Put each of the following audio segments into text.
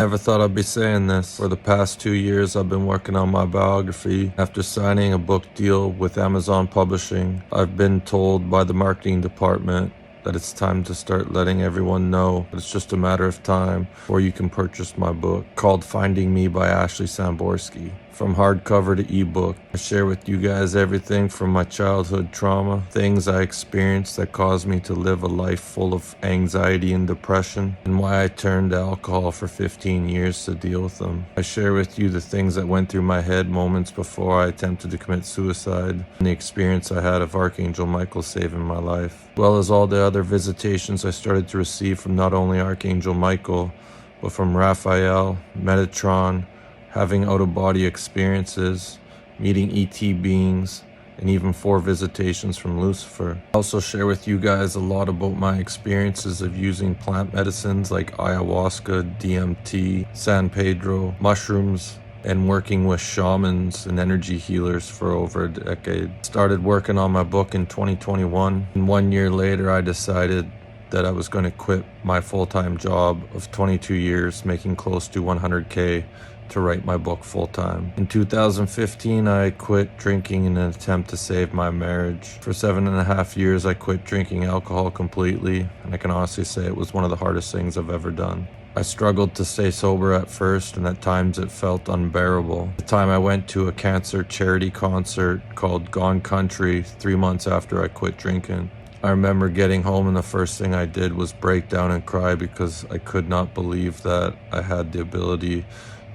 Never thought I'd be saying this. For the past 2 years, I've been working on my biography. After signing a book deal with Amazon Publishing, I've been told by the marketing department that it's time to start letting everyone know that it's just a matter of time before you can purchase my book, called Finding Me by Samborski. From hardcover to ebook, I share with you guys everything from my childhood trauma, things I experienced that caused me to live a life full of anxiety and depression, and why I turned to alcohol for 15 years to deal with them. I share with you the things that went through my head moments before I attempted to commit suicide, and the experience I had of Archangel Michael saving my life, as well as all the other visitations I started to receive from not only Archangel Michael, but from Raphael, Metatron, having out-of-body experiences, meeting ET beings, and even 4 visitations from Lucifer. I also share with you guys a lot about my experiences of using plant medicines like ayahuasca, DMT, San Pedro, mushrooms, and working with shamans and energy healers for over a decade. Started working on my book in 2021, and 1 year later I decided that I was going to quit my full-time job of 22 years, making close to 100K, to write my book full-time. In 2015, I quit drinking in an attempt to save my marriage. For 7.5 years, I quit drinking alcohol completely, and I can honestly say it was one of the hardest things I've ever done. I struggled to stay sober at first, and at times it felt unbearable. The time I went to a cancer charity concert called Gone Country 3 months after I quit drinking. I remember getting home and the first thing I did was break down and cry because I could not believe that I had the ability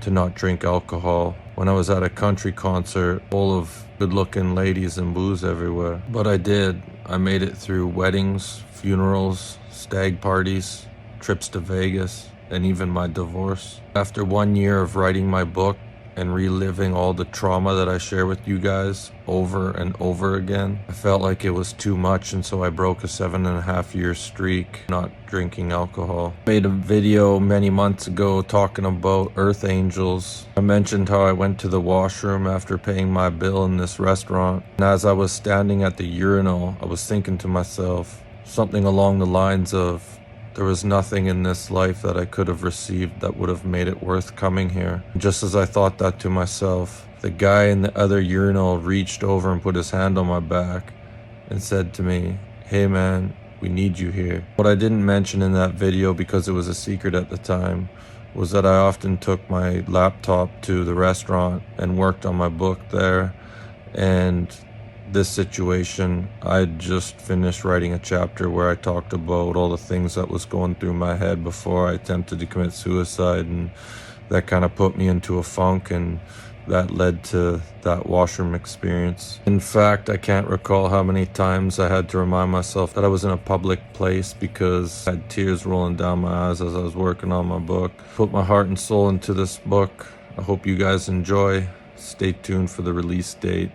to not drink alcohol when I was at a country concert full of good-looking ladies and booze everywhere. But I did. I made it through weddings, funerals, stag parties, trips to Vegas, and even my divorce. After 1 year of writing my book and reliving all the trauma that I share with you guys over and over again, I felt like it was too much, and so I broke a 7.5 year streak not drinking alcohol. I made a video many months ago talking about earth angels. I mentioned how I went to the washroom after paying my bill in this restaurant, and as I was standing at the urinal, I was thinking to myself something along the lines of, there was nothing in this life that I could have received that would have made it worth coming here. Just as I thought that to myself, the guy in the other urinal reached over and put his hand on my back and said to me, "Hey man, we need you here." What I didn't mention in that video, because it was a secret at the time, was that I often took my laptop to the restaurant and worked on my book there. And this situation, I just finished writing a chapter where I talked about all the things that was going through my head before I attempted to commit suicide, and that kind of put me into a funk, and that led to that washroom experience. In fact, I can't recall how many times I had to remind myself that I was in a public place because I had tears rolling down my eyes as I was working on my book. Put my heart and soul into this book. I hope you guys enjoy. Stay tuned for the release date.